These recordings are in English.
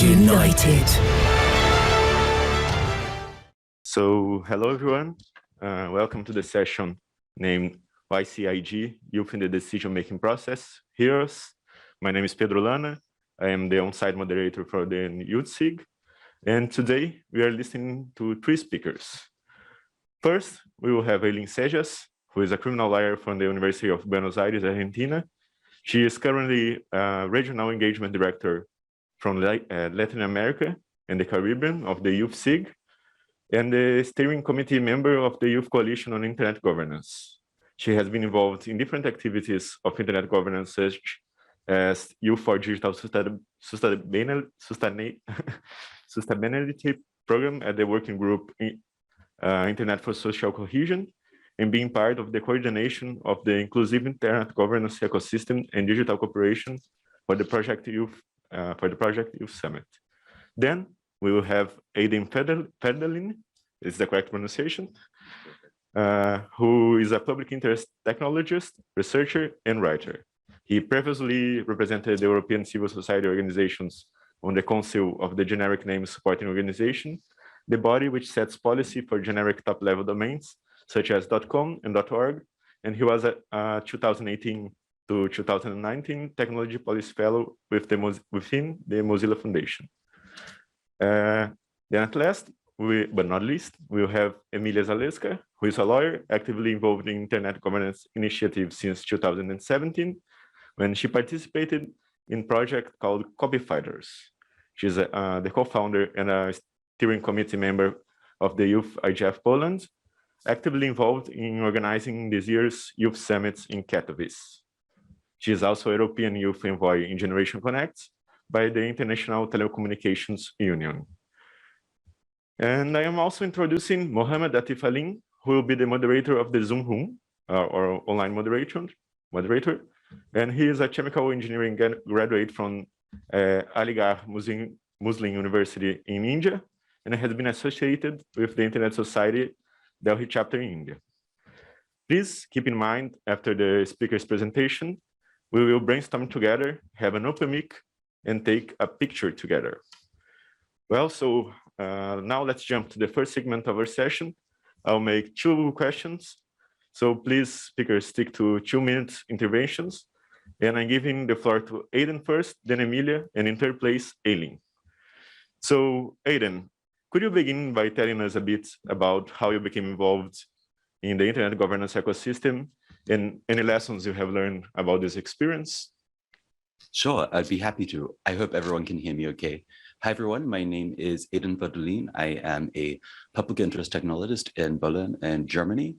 United. So, hello everyone. Welcome to the session named YCIG Youth in the Decision-Making Process, Heroes. My name is Pedro, Lana. I am the on-site moderator for the YCIG. And today we are listening to three speakers. First, we will have Eileen Cejas, who is a criminal lawyer from the University of Buenos Aires, Argentina. She is currently Regional Engagement Director from Latin America and the Caribbean of the YCIG, and the steering committee member of the Youth Coalition on Internet Governance. She has been involved in different activities of internet governance, such as Youth for Digital Sustainability Program at the working group Internet for Social Cohesion, and being part of the coordination of the inclusive internet governance ecosystem and digital cooperation for the Project Youth Summit. Then we will have Aidenvardulin, is the correct pronunciation, who is a public interest technologist, researcher, and writer. He previously represented the European civil society organizations on the Council of the Generic Names Supporting Organization, the body which sets policy for generic top-level domains, such as .com and .org, and he was a 2018 to 2019 Technology Policy Fellow within the Mozilla Foundation. Then at last, but not least, we'll have Emilia Zalewska, who is a lawyer actively involved in internet governance initiatives since 2017, when she participated in a project called Copy Fighters. She's the co-founder and a steering committee member of the Youth IGF Poland, actively involved in organizing this year's Youth Summits in Katowice. She is also European Youth Envoy in Generation Connect by the International Telecommunications Union. And I am also introducing Mohammad Atif Aleen, who will be the moderator of the Zoom room, or online moderator. And he is a chemical engineering graduate from Aligarh Muslim University in India, and has been associated with the Internet Society Delhi chapter in India. Please keep in mind, after the speaker's presentation, we will brainstorm together, have an open mic, and take a picture together. Well, so now let's jump to the first segment of our session. I'll make two questions. So please, speakers, stick to 2 minute interventions. And I'm giving the floor to Aiden first, then Emilia, and in third place, Eileen. So Aiden, could you begin by telling us a bit about how you became involved in the internet governance ecosystem and any lessons you have learned about this experience? Sure, I'd be happy to. I hope everyone can hear me okay. Hi, everyone. My name is Aidenvardulin. I am a public interest technologist in Berlin and Germany.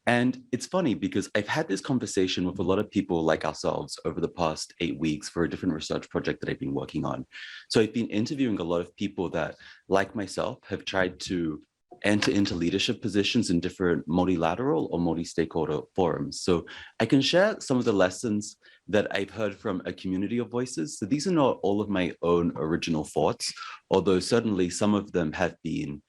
And it's funny because I've had this conversation with a lot of people like ourselves over the past 8 weeks for a different research project that I've been working on. So I've been interviewing a lot of people that, like myself, have tried to enter into leadership positions in different multilateral or multi-stakeholder forums. So I can share some of the lessons that I've heard from a community of voices. So these are not all of my own original thoughts, although certainly some of them have been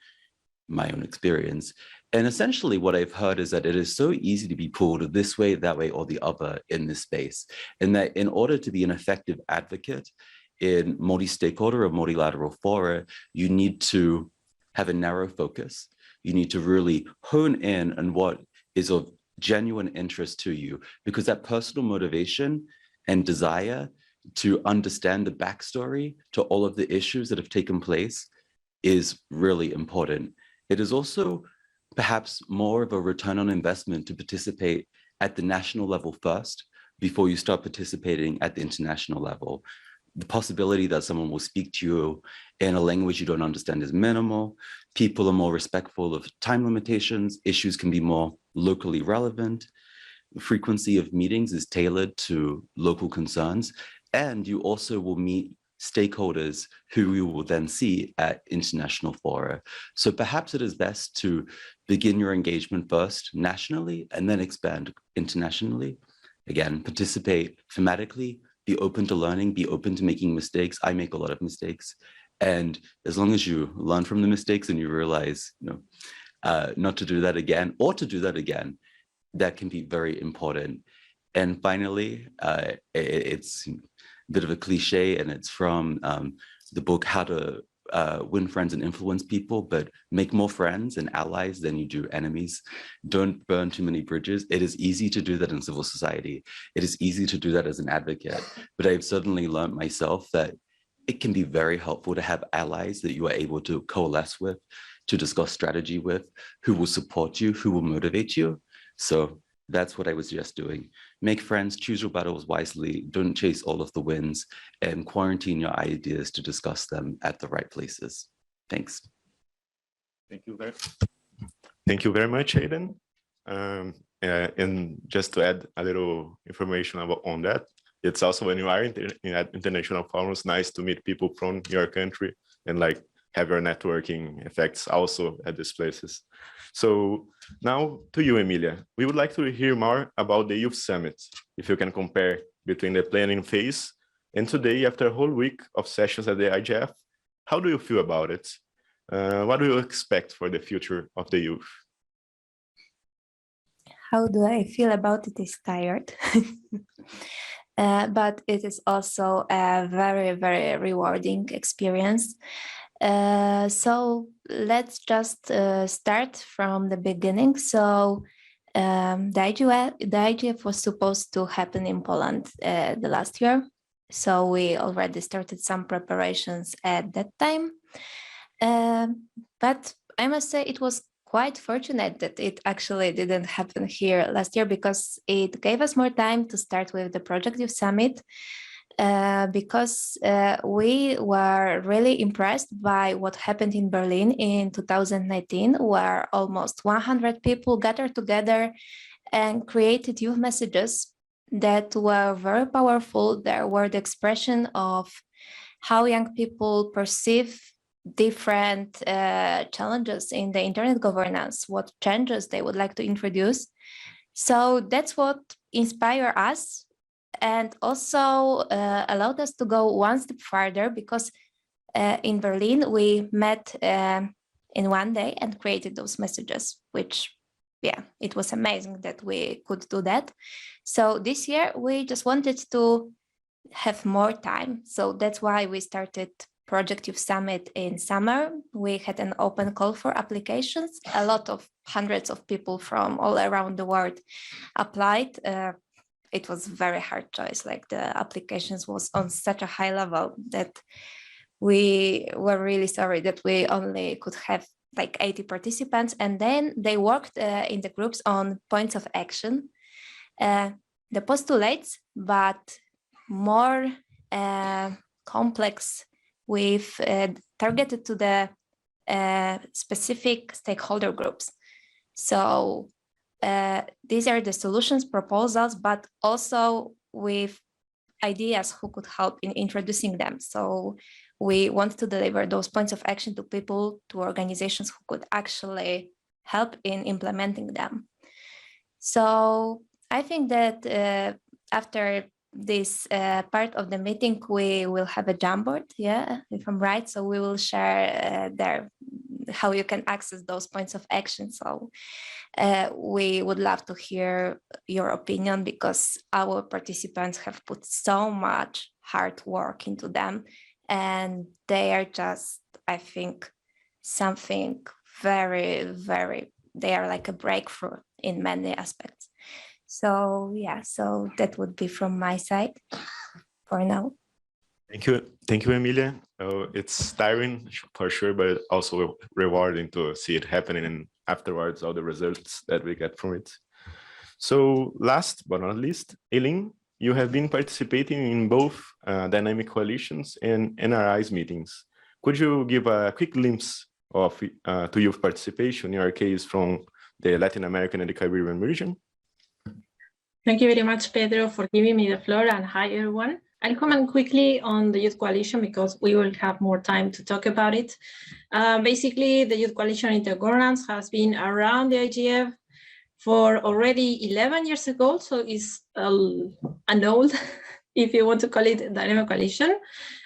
my own experience. And essentially what I've heard is that it is so easy to be pulled this way, that way, or the other in this space. And that in order to be an effective advocate in multi-stakeholder or multilateral fora, you need to have a narrow focus. You need to really hone in on what is of genuine interest to you, because that personal motivation and desire to understand the backstory to all of the issues that have taken place is really important. It is also perhaps more of a return on investment to participate at the national level first before you start participating at the international level. The possibility that someone will speak to you in a language you don't understand is minimal. People are more respectful of time limitations. Issues can be more locally relevant. The frequency of meetings is tailored to local concerns. And you also will meet stakeholders who you will then see at international fora. So perhaps it is best to begin your engagement first nationally and then expand internationally. Again, participate thematically, be open to learning, be open to making mistakes. I make a lot of mistakes. And as long as you learn from the mistakes and you realize, not to do that again or to do that again, that can be very important. And finally, it's a bit of a cliche, and it's from the book, How to Win Friends and Influence People, but make more friends and allies than you do enemies. Don't burn too many bridges. It is easy to do that in civil society. It is easy to do that as an advocate, but I've certainly learned myself that it can be very helpful to have allies that you are able to coalesce with, to discuss strategy with, who will support you, who will motivate you. So that's what I was just doing. Make friends, choose your battles wisely, don't chase all of the wins, and quarantine your ideas to discuss them at the right places. Thanks. Thank you very much, Aiden. And just to add a little information on that, it's also when you are in international forums, nice to meet people from your country and like have your networking effects also at these places. So now to you, Emilia, we would like to hear more about the Youth Summit. If you can compare between the planning phase and today, after a whole week of sessions at the IGF, how do you feel about it? What do you expect for the future of the youth? How do I feel about it is tired. But it is also a very, very rewarding experience. So let's just start from the beginning. So the IGF was supposed to happen in Poland the last year. So we already started some preparations at that time. But I must say it was quite fortunate that it actually didn't happen here last year, because it gave us more time to start with the Project Youth Summit, because we were really impressed by what happened in Berlin in 2019, where almost 100 people gathered together and created youth messages that were very powerful. There were the expression of how young people perceive different challenges in the internet governance, what changes they would like to introduce. So that's what inspired us and also allowed us to go one step further, because in Berlin we met in one day and created those messages, which, yeah, it was amazing that we could do that. So this year we just wanted to have more time. So that's why we started Project Youth Summit in summer. We had an open call for applications. A lot of hundreds of people from all around the world applied. It was a very hard choice. Like, the applications was on such a high level that we were really sorry that we only could have like 80 participants. And then they worked in the groups on points of action, the postulates, but more complex, with targeted to the specific stakeholder groups. So these are the solutions proposals, but also with ideas who could help in introducing them. So we want to deliver those points of action to people, to organizations who could actually help in implementing them. So I think that after this part of the meeting, we will have a Jamboard, yeah, if I'm right. So we will share there how you can access those points of action. So we would love to hear your opinion, because our participants have put so much hard work into them, and they are just, I think, something very, very, they are like a breakthrough in many aspects. So yeah, so that would be from my side for now. Thank you, Emilia. It's tiring for sure, but also rewarding to see it happening, and afterwards all the results that we get from it. So last but not least, Eileen, you have been participating in both Dynamic Coalitions and NRI's meetings. Could you give a quick glimpse of to youth participation, in your case, from the Latin American and the Caribbean region? Thank you very much, Pedro, for giving me the floor, and hi, everyone. I'll comment quickly on the Youth Coalition because we will have more time to talk about it. Basically, the Youth Coalition Intergovernance has been around the IGF for already 11 years ago, so it's an old, if you want to call it, dynamic coalition.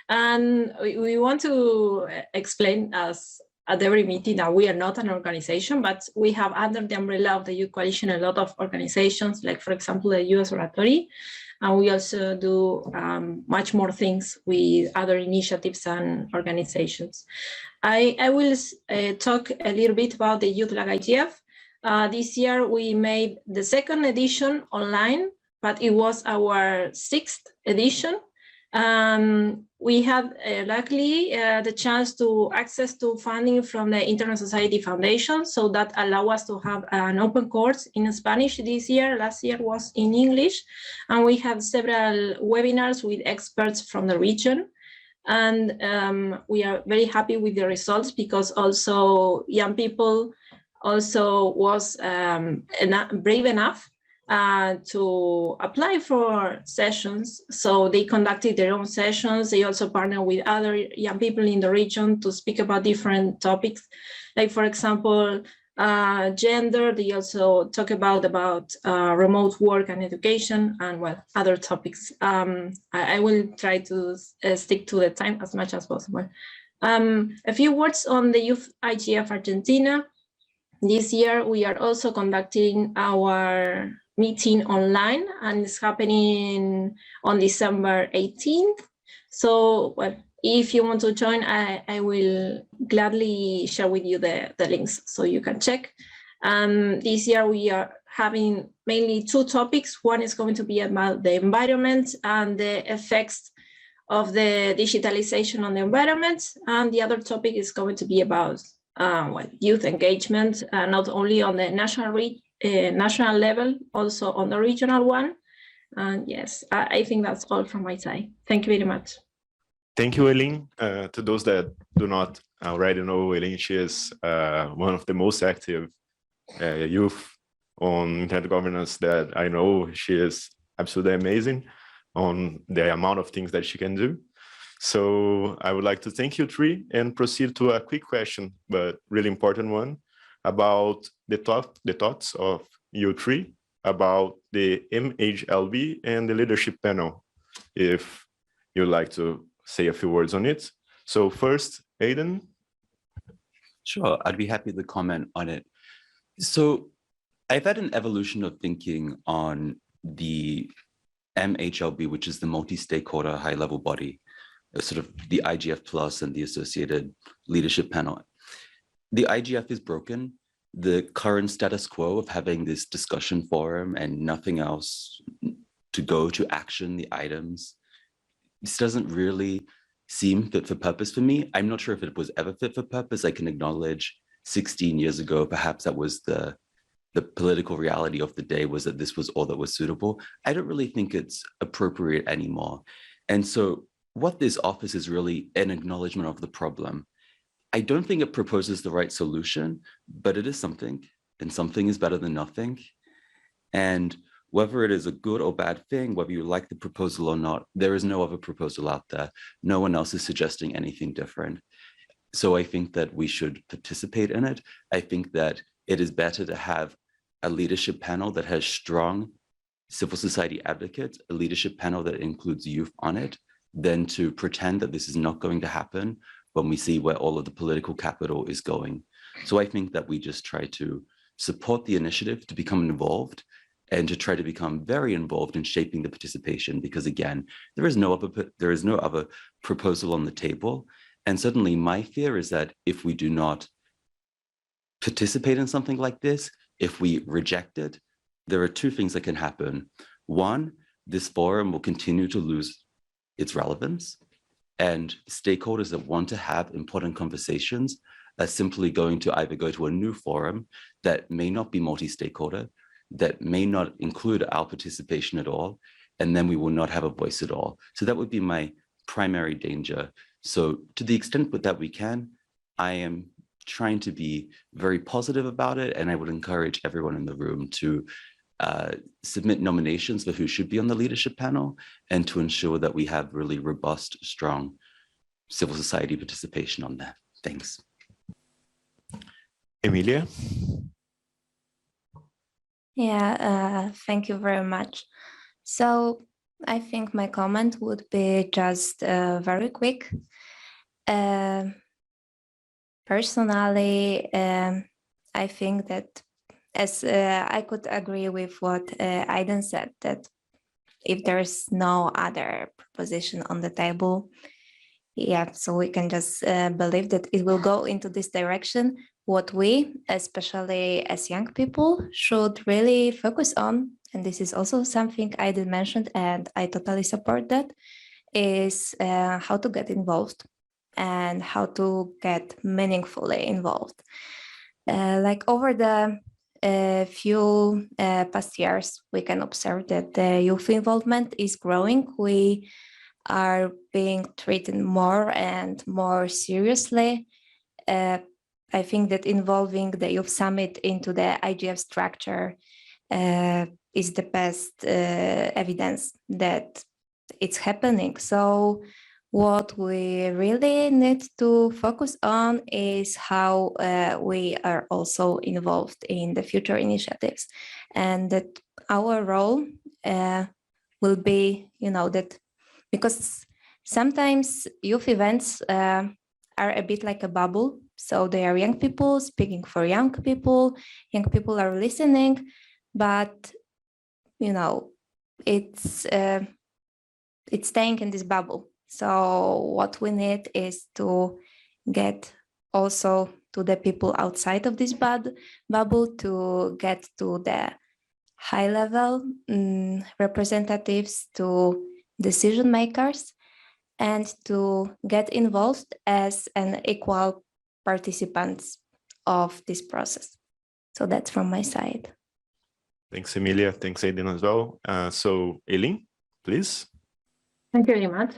And we want to explain as at every meeting that we are not an organization, but we have under the umbrella of the Youth Coalition a lot of organizations, like, for example, the US Oratory. And we also do much more things with other initiatives and organizations. I will talk a little bit about the Youth Lag IGF. This year we made the second edition online, but it was our 6th edition. We had luckily the chance to access to funding from the Internet Society Foundation, so that allow us to have an open course in Spanish this year. Last year was in English, and we had several webinars with experts from the region. And we are very happy with the results, because also young people also was brave enough to apply for sessions. So they conducted their own sessions. They also partnered with other young people in the region to speak about different topics. Like, for example, gender. They also talk about remote work and education, and well, other topics. I will try to stick to the time as much as possible. A few words on the Youth IGF Argentina. This year, we are also conducting our meeting online, and it's happening on December 18th. So, well, if you want to join, I will gladly share with you the links so you can check. This year, we are having mainly 2 topics. One is going to be about the environment and the effects of the digitalization on the environment. And the other topic is going to be about youth engagement, not only on the national level, also on the regional one. And yes, I think that's all from my side. Thank you very much. Thank you, Eileen. To those that do not already know, Eileen, she is one of the most active youth on internet governance that I know. She is absolutely amazing on the amount of things that she can do. So I would like to thank you 3 and proceed to a quick question, but really important one, about the thoughts of you 3 about the MHLB and the leadership panel, if you'd like to say a few words on it. So first, Aiden. Sure, I'd be happy to comment on it. So I've had an evolution of thinking on the MHLB, which is the multi-stakeholder high-level body, sort of the IGF plus and the associated leadership panel. The IGF is broken. The current status quo of having this discussion forum and nothing else to go to action the items, this doesn't really seem fit for purpose for me. I'm not sure if it was ever fit for purpose. I can acknowledge 16 years ago, perhaps that was the political reality of the day, was that this was all that was suitable. I don't really think it's appropriate anymore. And so what this offers is really an acknowledgement of the problem. I don't think it proposes the right solution, but it is something, and something is better than nothing. And whether it is a good or bad thing, whether you like the proposal or not, there is no other proposal out there. No one else is suggesting anything different. So I think that we should participate in it. I think that it is better to have a leadership panel that has strong civil society advocates, a leadership panel that includes youth on it, than to pretend that this is not going to happen when we see where all of the political capital is going. So I think that we just try to support the initiative to become involved and to try to become very involved in shaping the participation, because again, there is no other proposal on the table. And certainly my fear is that if we do not participate in something like this, if we reject it, there are 2 things that can happen. One, this forum will continue to lose its relevance, and stakeholders that want to have important conversations are simply going to either go to a new forum that may not be multi-stakeholder, that may not include our participation at all, and then we will not have a voice at all. So that would be my primary danger. So to the extent that we can, I am trying to be very positive about it, and I would encourage everyone in the room to submit nominations for who should be on the leadership panel, and to ensure that we have really robust, strong civil society participation on that. Thanks. Emilia? Yeah, thank you very much. So I think my comment would be just very quick. Personally, I think that, as I could agree with what Aiden said, that if there's no other proposition on the table. Yeah, so we can just believe that it will go into this direction. What we, especially as young people, should really focus on, and this is also something I did mention, and I totally support that, is how to get involved and how to get meaningfully involved. Like over the few past years, we can observe that the youth involvement is growing. We are being treated more and more seriously. I think that involving the Youth Summit into the IGF structure is the best evidence that it's happening. So what we really need to focus on is how we are also involved in the future initiatives, and that our role will be, that because sometimes youth events are a bit like a bubble. So they are young people speaking for young people are listening, but it's staying in this bubble. So what we need is to get also to the people outside of this bubble, to get to the high level representatives, to decision makers, and to get involved as an equal participants of this process. So that's from my side. Thanks, Emilia. Thanks, Aiden, as well. So, Eileen, please. Thank you very much.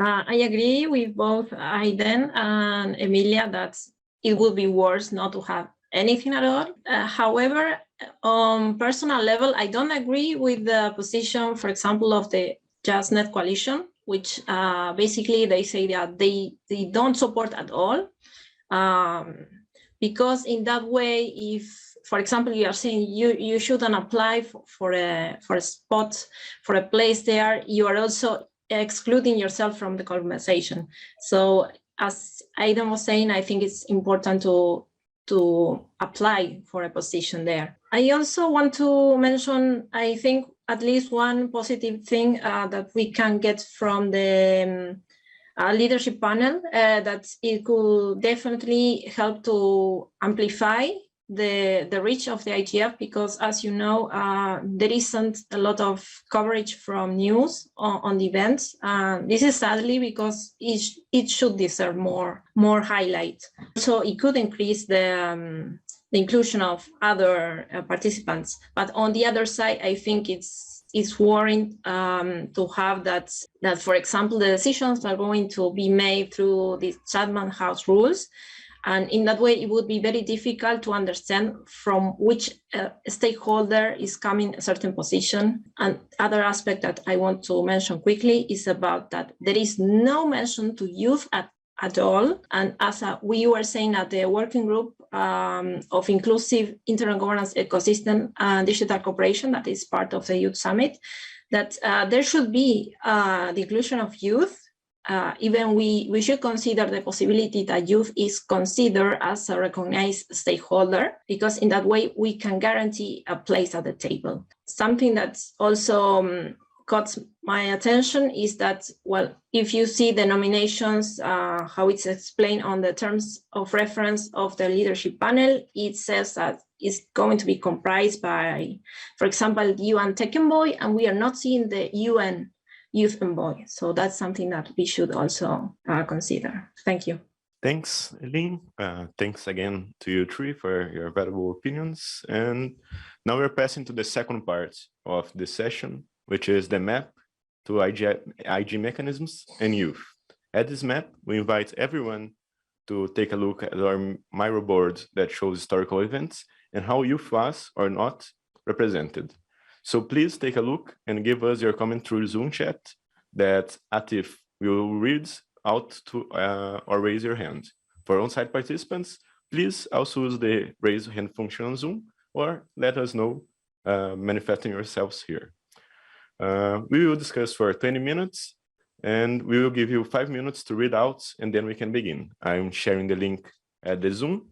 I agree with both Aiden and Emilia that it would be worse not to have anything at all. However, on personal level, I don't agree with the position, for example, of the JustNet coalition, which basically they say that they don't support at all. Because in that way, if, for example, you are saying you shouldn't apply for a spot, for a place there, you are also excluding yourself from the conversation. So as Aiden was saying, I think it's important to apply for a position there. I also want to mention, I think, at least one positive thing that we can get from the leadership panel, that it could definitely help to amplify the reach of the IGF, because as you know, there isn't a lot of coverage from news on the events. This is sadly because it should deserve more highlight. So it could increase the inclusion of other participants. But on the other side, I think it's worrying to have that, for example, the decisions are going to be made through the Chatham House rules. And in that way, it would be very difficult to understand from which stakeholder is coming a certain position. And other aspect that I want to mention quickly is about that there is no mention to youth at all. And as we were saying at the working group of inclusive internal governance ecosystem and digital cooperation, that is part of the Youth Summit, that there should be the inclusion of youth. Even we should consider the possibility that youth is considered as a recognized stakeholder, because in that way we can guarantee a place at the table. Something that's also caught my attention is that, well, if you see the nominations, how it's explained on the terms of reference of the leadership panel, it says that it's going to be comprised by, for example, UN Tech Envoy, and we are not seeing the UN Youth Envoy. So that's something that we should also consider. Thank you. Thanks, Eileen. Thanks again to you three for your valuable opinions. And now we're passing to the second part of this session, which is the map to IG mechanisms and youth. At this map, we invite everyone to take a look at our Miro board that shows historical events and how youth was or not represented. So please take a look and give us your comment through Zoom chat that Atif will read out to or raise your hand. For on-site participants, please also use the raise hand function on Zoom, or let us know manifesting yourselves here. We will discuss for 20 minutes, and we will give you 5 minutes to read out, and then we can begin. I'm sharing the link at the Zoom,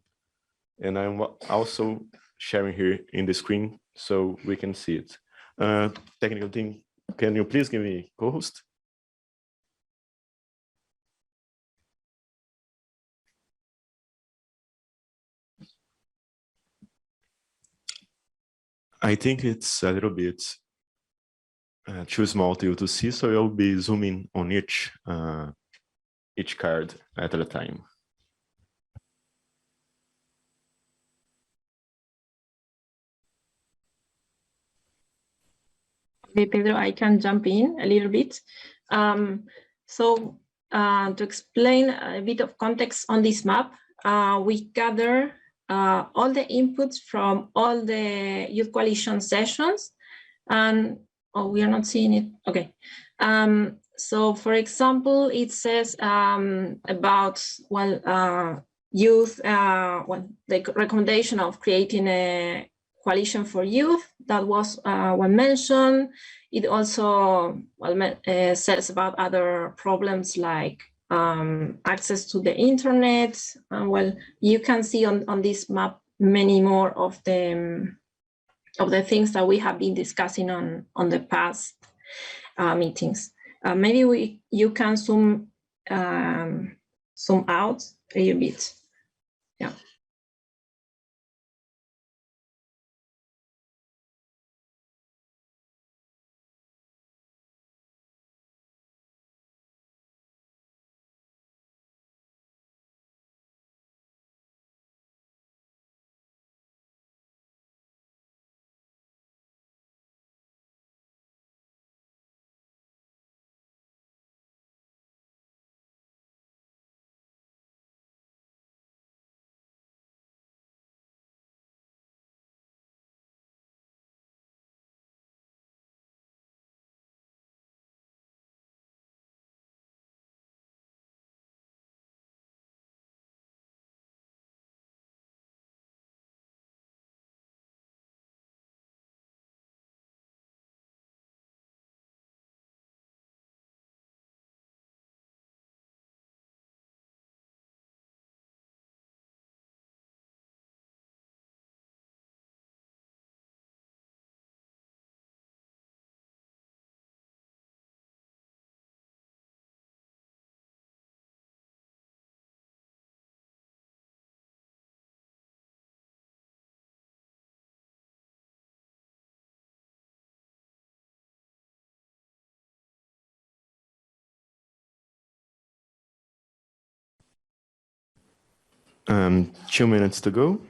and I'm also sharing here in the screen so we can see it. Technical team, can you please give me co-host? I think it's a little bit too small to see, so I'll be zooming on each card at a time. Okay, Pedro, I can jump in a little bit. To explain a bit of context on this map, we gather all the inputs from all the Youth Coalition sessions, and we are not seeing it. Okay. So, for example, it says about youth, the recommendation of creating a coalition for youth, that was one mentioned. It also says about other problems like access to the internet. You can see on this map many more of the things that we have been discussing on the past meetings. Maybe you can zoom out a little bit. Yeah. Um, 2 minutes to go.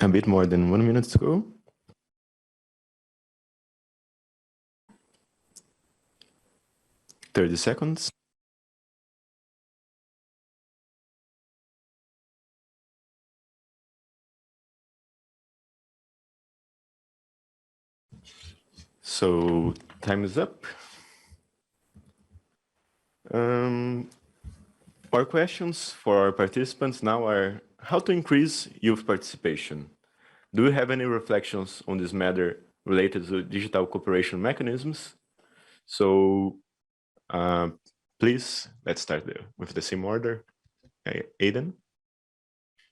A bit more than 1 minute to go. Thirty seconds. So time is up. Our questions for our participants now are how to increase youth participation. Do you have any reflections on this matter related to digital cooperation mechanisms? So please, let's start with the same order. Aiden?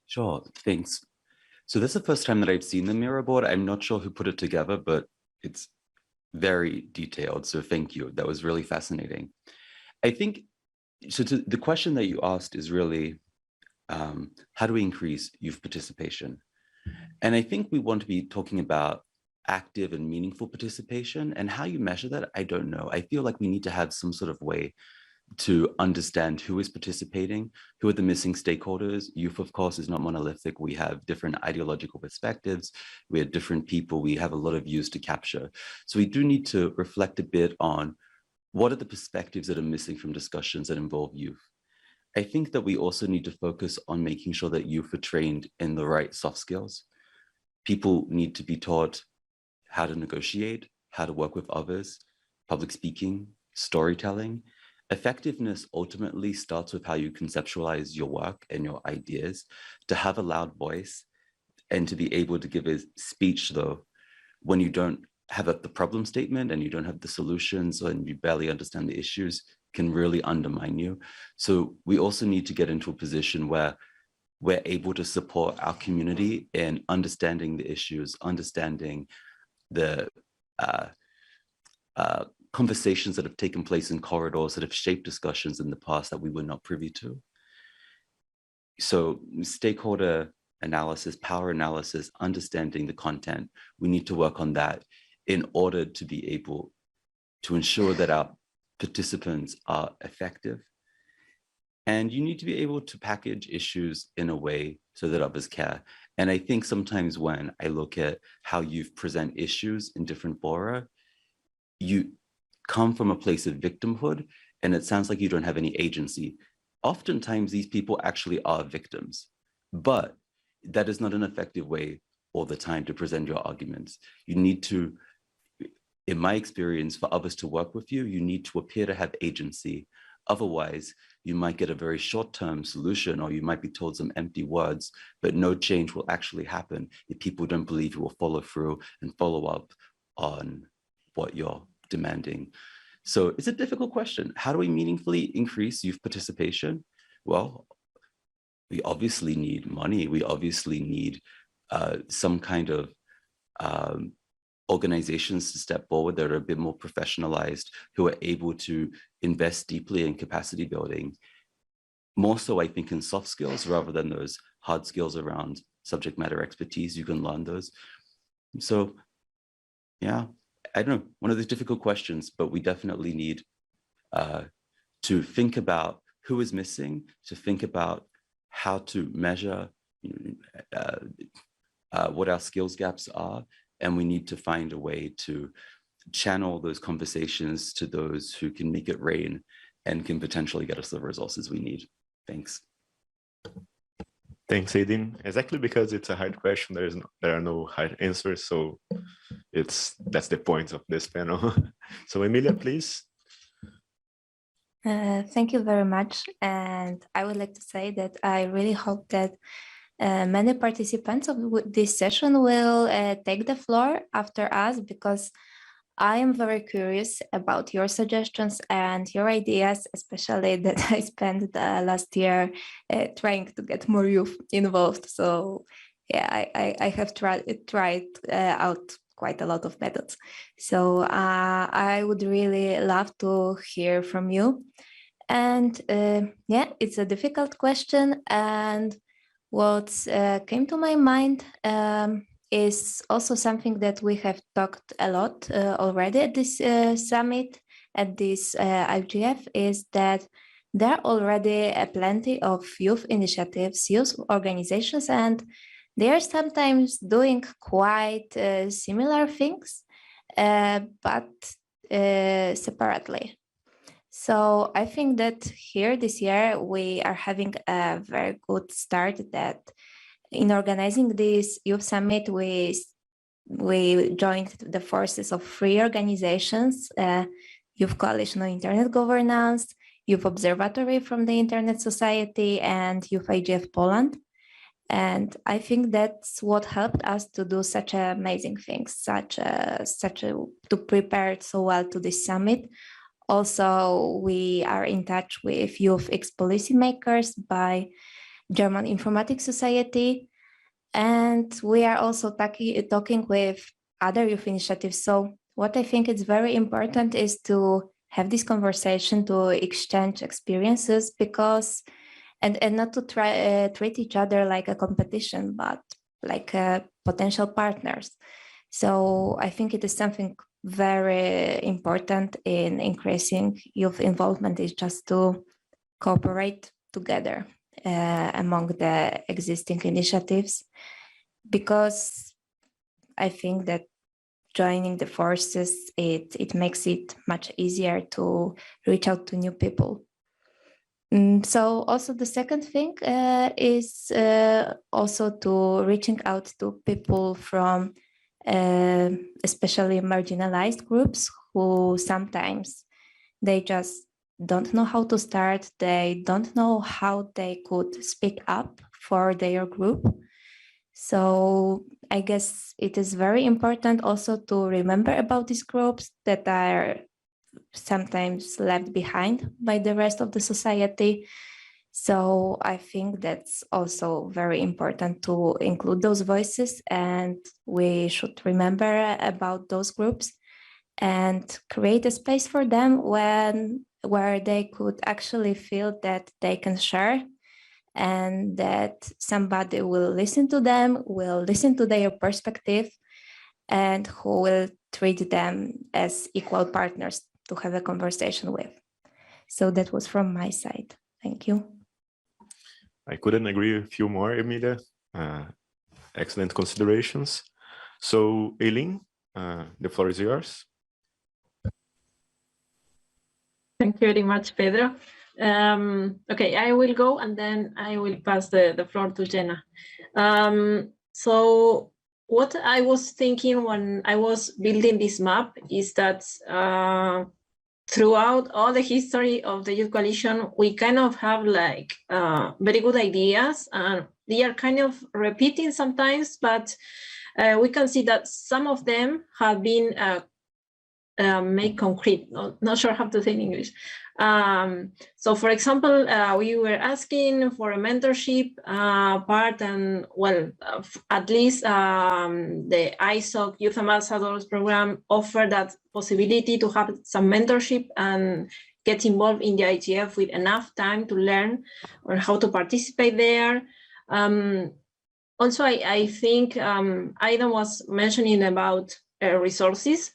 Sure, thanks. So this is the first time that I've seen the mirror board. I'm not sure who put it together, but it's very detailed. So thank you. That was really fascinating. I think, so the question that you asked is really, how do we increase youth participation? And I think we want to be talking about active and meaningful participation, and how you measure that, I don't know. I feel like we need to have some sort of way to understand who is participating, who are the missing stakeholders. Youth, of course, is not monolithic. We have different ideological perspectives. We have different people. We have a lot of views to capture. So we do need to reflect a bit on what are the perspectives that are missing from discussions that involve youth. I think that we also need to focus on making sure that youth are trained in the right soft skills. People need to be taught how to negotiate, how to work with others, public speaking, storytelling, effectiveness ultimately starts with how you conceptualize your work and your ideas. To have a loud voice and to be able to give a speech, though, when you don't have the problem statement and you don't have the solutions and you barely understand the issues, can really undermine you. So we also need to get into a position where we're able to support our community in understanding the issues, understanding the conversations that have taken place in corridors that have shaped discussions in the past that we were not privy to. So stakeholder analysis, power analysis, understanding the content, we need to work on that in order to be able to ensure that our participants are effective. And you need to be able to package issues in a way so that others care. And I think sometimes when I look at how youth present issues in different fora, you come from a place of victimhood, and it sounds like you don't have any agency. Oftentimes, these people actually are victims, but that is not an effective way all the time to present your arguments. You need to, in my experience, for others to work with you, you need to appear to have agency. Otherwise, you might get a very short-term solution, or you might be told some empty words, but no change will actually happen if people don't believe you will follow through and follow up on what you're demanding. So it's a difficult question. How do we meaningfully increase youth participation? Well, we obviously need money. We obviously need some kind of organizations to step forward that are a bit more professionalized, who are able to invest deeply in capacity building. More so, I think, in soft skills rather than those hard skills around subject matter expertise. You can learn those. So, yeah, I don't know, one of those difficult questions, but we definitely need to think about who is missing, to think about how to measure what our skills gaps are, and we need to find a way to channel those conversations to those who can make it rain and can potentially get us the resources we need. Thanks. Thanks, Aiden. Exactly because it's a hard question, there are no hard answers, so that's the point of this panel. So Emilia, please. Thank you very much. And I would like to say that I really hope that many participants of this session will take the floor after us, because I am very curious about your suggestions and your ideas, especially that I spent the last year trying to get more youth involved. So yeah, I have tried out quite a lot of methods. So I would really love to hear from you. And yeah, it's a difficult question. And what came to my mind is also something that we have talked a lot already at this summit, at this IGF, is that there are already plenty of youth initiatives, youth organizations, and they are sometimes doing quite similar things, but separately. So I think that here this year we are having a very good start, that in organizing this youth summit, we joined the forces of 3 organizations: Youth Coalition on Internet Governance, Youth Observatory from the Internet Society, and Youth IGF Poland. And I think that's what helped us to do such amazing things, to prepare so well to this summit. Also, we are in touch with Youth X Policymakers by German Informatics Society, and we are also talking with other youth initiatives. So what I think is very important is to have this conversation, to exchange experiences, because and not to treat each other like a competition, but like potential partners. So I think it is something very important in increasing youth involvement, is just to cooperate together among the existing initiatives, because I think that joining the forces, it makes it much easier to reach out to new people. So also the second thing is also to reaching out to people from especially marginalized groups, who sometimes they just don't know how to start. They don't know how they could speak up for their group. So I guess it is very important also to remember about these groups that are sometimes left behind by the rest of the society. So I think that's also very important to include those voices, and we should remember about those groups and create a space for them where they could actually feel that they can share and that somebody will listen to them, will listen to their perspective, and who will treat them as equal partners to have a conversation with. So that was from my side. Thank you. I couldn't agree with you more, Emilia. Excellent considerations. So, Eileen, the floor is yours. Thank you very much, Pedro. Okay, I will go and then I will pass the floor to Jenna. So what I was thinking when I was building this map is that throughout all the history of the Youth Coalition, we kind of have like very good ideas, and they are kind of repeating sometimes, but we can see that some of them have been made concrete. Not sure how to say in English. So for example, we were asking for a mentorship part, and well, at least the ISOC Youth Ambassadors program offered that possibility to have some mentorship and get involved in the IGF with enough time to learn or how to participate there. Also, I think Aiden was mentioning about resources.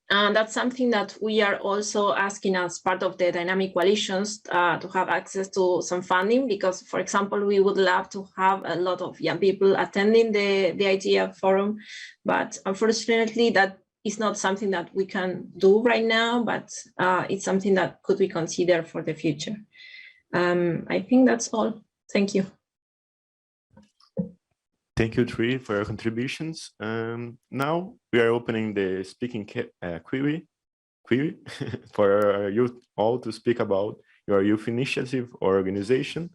And that's something that we are also asking as part of the dynamic coalitions to have access to some funding, because, for example, we would love to have a lot of young people attending the IGF forum, but unfortunately that is not something that we can do right now, but it's something that could be considered for the future. I think that's all. Thank you. Thank you, Tree, for your contributions. Now we are opening the speaking query for you all to speak about your youth initiative or organization.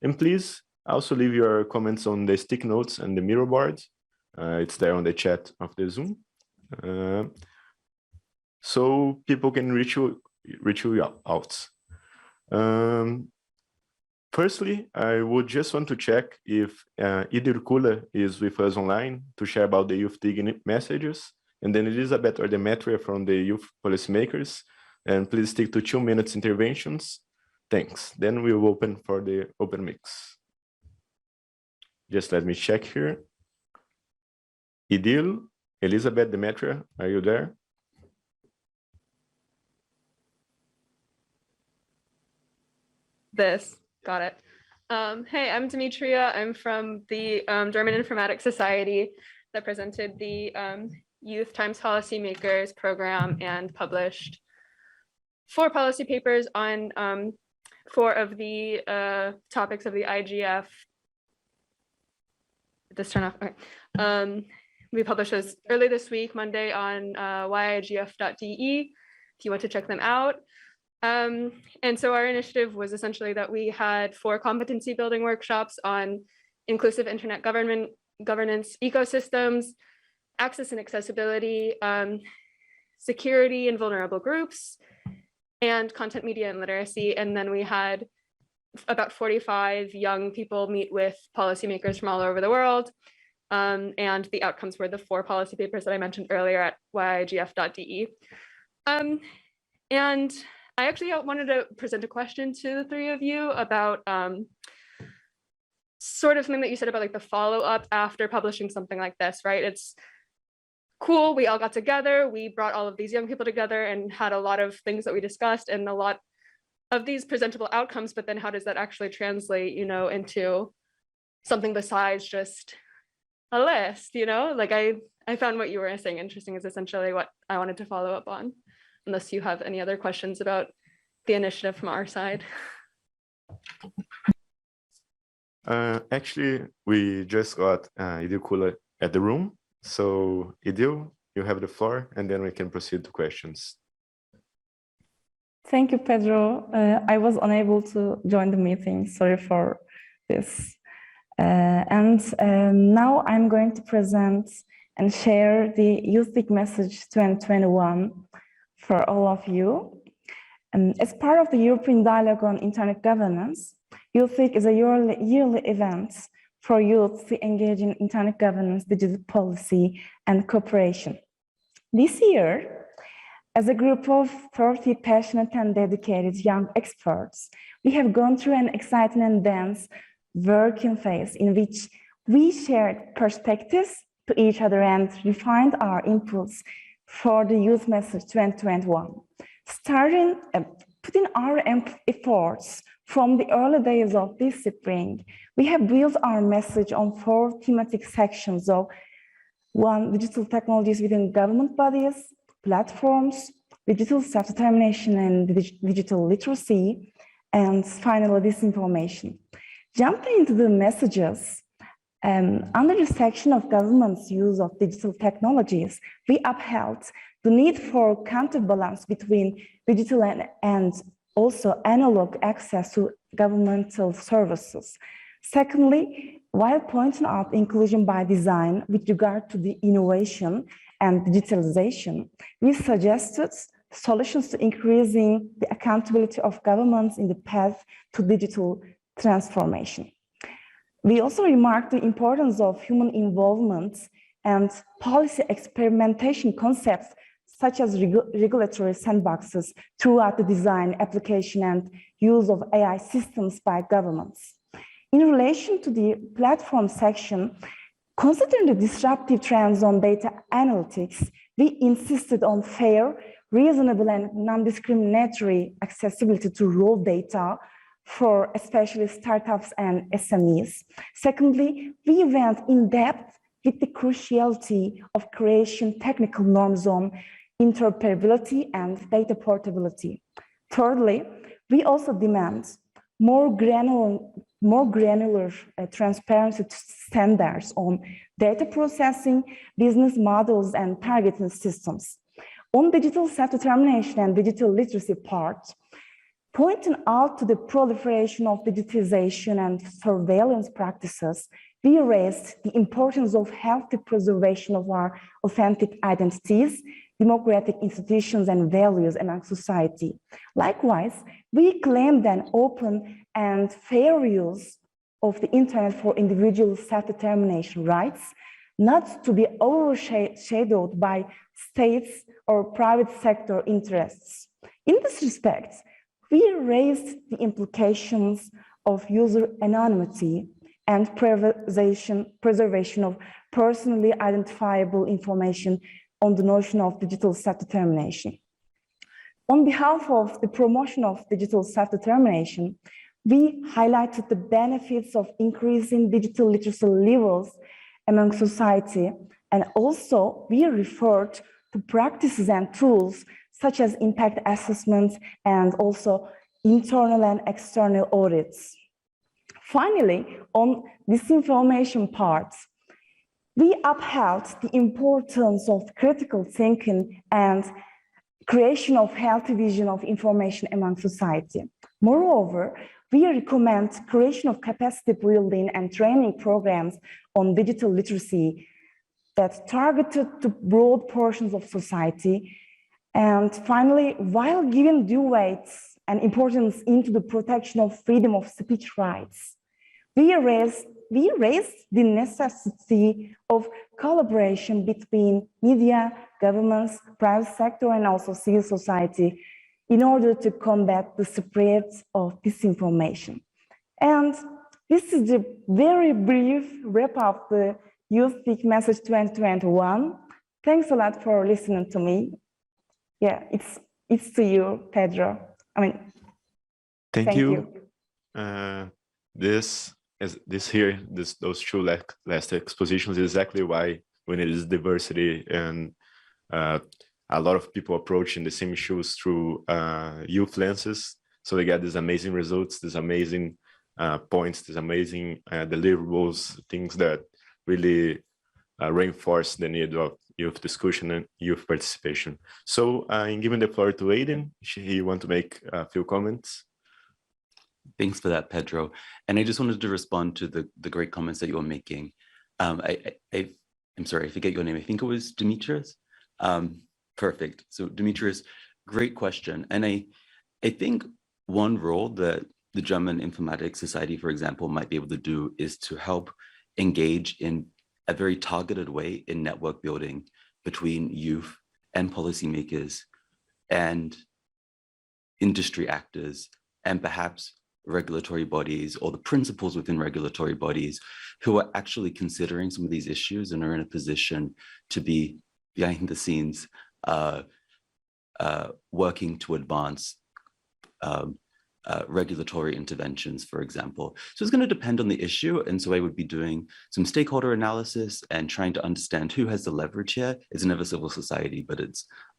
And please also leave your comments on the stick notes and the mirror board. It's there on the chat of the Zoom. So people can reach you out. Firstly, I would just want to check if Idirkula is with us online to share about the youth dig messages, and then Elizabeth or Demetria from the youth policymakers. And please stick to 2 minutes interventions. Thanks. Then we will open for the open mix. Just let me check here. Idil, Elizabeth, Demetria, are you there? Got it. Hey, I'm Demetria. I'm from the German Informatics Society that presented the Youth Times Policymakers program and published 4 policy papers on 4 of the topics of the IGF. Just turn off. Okay. We published those early this week, Monday, on yigf.de, if you want to check them out. And so our initiative was essentially that we had 4 competency building workshops on inclusive internet governance ecosystems, access and accessibility, security and vulnerable groups, and content media and literacy. And then we had about 45 young people meet with policymakers from all over the world. And the outcomes were the 4 policy papers that I mentioned earlier at yigf.de. And I actually wanted to present a question to the 3 of you about sort of something that you said about like the follow-up after publishing something like this, right? It's cool, we all got together, we brought all of these young people together and had a lot of things that we discussed and a lot of these presentable outcomes, but then how does that actually translate, you know, into something besides just a list, you know? Like I found what you were saying interesting is essentially what I wanted to follow up on. Unless you have any other questions about the initiative from our side. Actually, we just got Idil Kula at the room. So Idil, you have the floor, and then we can proceed to questions. Thank you, Pedro. I was unable to join the meeting. Sorry for this. Now I'm going to present and share the YCIG Message 2021 for all of you. As part of the European Dialogue on Internet Governance, YCIG is a yearly event for youth to engage in internet governance, digital policy, and cooperation. This year, as a group of 30 passionate and dedicated young experts, we have gone through an exciting and dense working phase in which we shared perspectives to each other and refined our inputs for the Youth Message 2021. Putting our efforts from the early days of this spring, we have built our message on 4 thematic sections of 1, digital technologies within government bodies, platforms, digital self-determination and digital literacy, and finally, disinformation. Jumping into the messages, under the section of government's use of digital technologies, we upheld the need for counterbalance between digital and also analog access to governmental services. Secondly, while pointing out inclusion by design with regard to the innovation and digitalization, we suggested solutions to increasing the accountability of governments in the path to digital transformation. We also remarked the importance of human involvement and policy experimentation concepts such as regulatory sandboxes throughout the design, application, and use of AI systems by governments. In relation to the platform section, considering the disruptive trends on data analytics, we insisted on fair, reasonable, and non-discriminatory accessibility to raw data for especially startups and SMEs. Secondly, we went in depth with the cruciality of creation technical norms on interoperability and data portability. Thirdly, we also demand more granular transparency standards on data processing, business models, and targeting systems. On digital self-determination and digital literacy part, pointing out to the proliferation of digitization and surveillance practices, we raised the importance of healthy preservation of our authentic identities, democratic institutions, and values among society. Likewise, we claimed an open and fair use of the internet for individual self-determination rights, not to be overshadowed by states or private sector interests. In this respect, we raised the implications of user anonymity and preservation of personally identifiable information on the notion of digital self-determination. On behalf of the promotion of digital self-determination, we highlighted the benefits of increasing digital literacy levels among society, and also we referred to practices and tools such as impact assessments and also internal and external audits. Finally, on disinformation parts, we upheld the importance of critical thinking and creation of healthy vision of information among society. Moreover, we recommend creation of capacity building and training programs on digital literacy that targeted to broad portions of society. And finally, while giving due weight and importance into the protection of freedom of speech rights, we raised the necessity of collaboration between media, governments, private sector, and also civil society in order to combat the spread of disinformation. And this is the very brief wrap up the YCIG Message 2021. Thanks a lot for listening to me. Yeah, it's to you, Pedro. I mean, thank you. Those two last expositions is exactly why we need this diversity and a lot of people approaching the same issues through youth lenses. So they get these amazing results, these amazing points, these amazing deliverables, things that really reinforce the need of youth discussion and youth participation. So in giving the floor to Aiden, he wants to make a few comments. Thanks for that, Pedro. And I just wanted to respond to the great comments that you were making. I'm sorry, I forget your name. I think it was Demetrius. Perfect. So Demetrius, great question. And I think one role that the German Informatics Society, for example, might be able to do is to help engage in a very targeted way in network building between youth and policymakers and industry actors and perhaps regulatory bodies or the principals within regulatory bodies who are actually considering some of these issues and are in a position to be behind the scenes working to advance regulatory interventions, for example. So it's going to depend on the issue. And so I would be doing some stakeholder analysis and trying to understand who has the leverage here. It's never civil society, but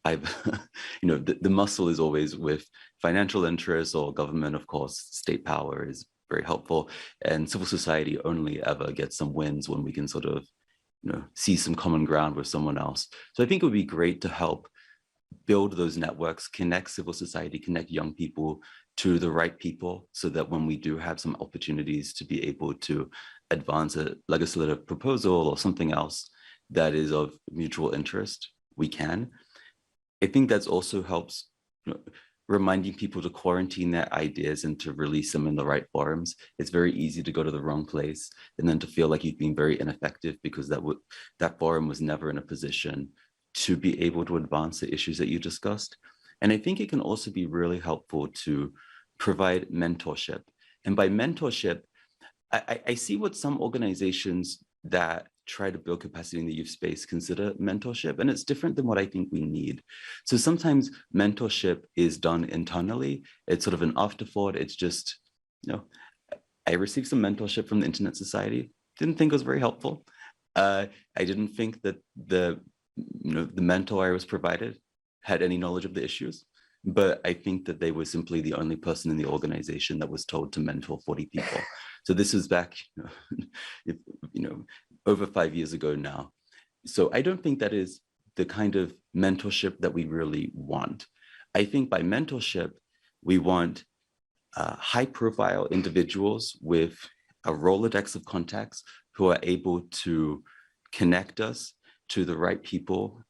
the muscle is always with financial interests or government, of course. State power is very helpful. And civil society only ever gets some wins when we can sort of, see some common ground with someone else. So I think it would be great to help build those networks, connect civil society, connect young people to the right people so that when we do have some opportunities to be able to advance a legislative proposal or something else that is of mutual interest, we can. I think that's also helps reminding people to quarantine their ideas and to release them in the right forums. It's very easy to go to the wrong place and then to feel like you've been very ineffective because that forum was never in a position to be able to advance the issues that you discussed. And I think it can also be really helpful to provide mentorship. And by mentorship, I see what some organizations that try to build capacity in the youth space consider mentorship, and it's different than what I think we need. So sometimes mentorship is done internally. It's sort of an afterthought. It's just, I received some mentorship from the Internet Society. Didn't think it was very helpful. I didn't think that the mentor I was provided had any knowledge of the issues, but I think that they were simply the only person in the organization that was told to mentor 40 people. So this is back, over 5 years ago now. So I don't think that is the kind of mentorship that we really want. I think by mentorship, we want high-profile individuals with a Rolodex of contacts who are able to connect us to the right people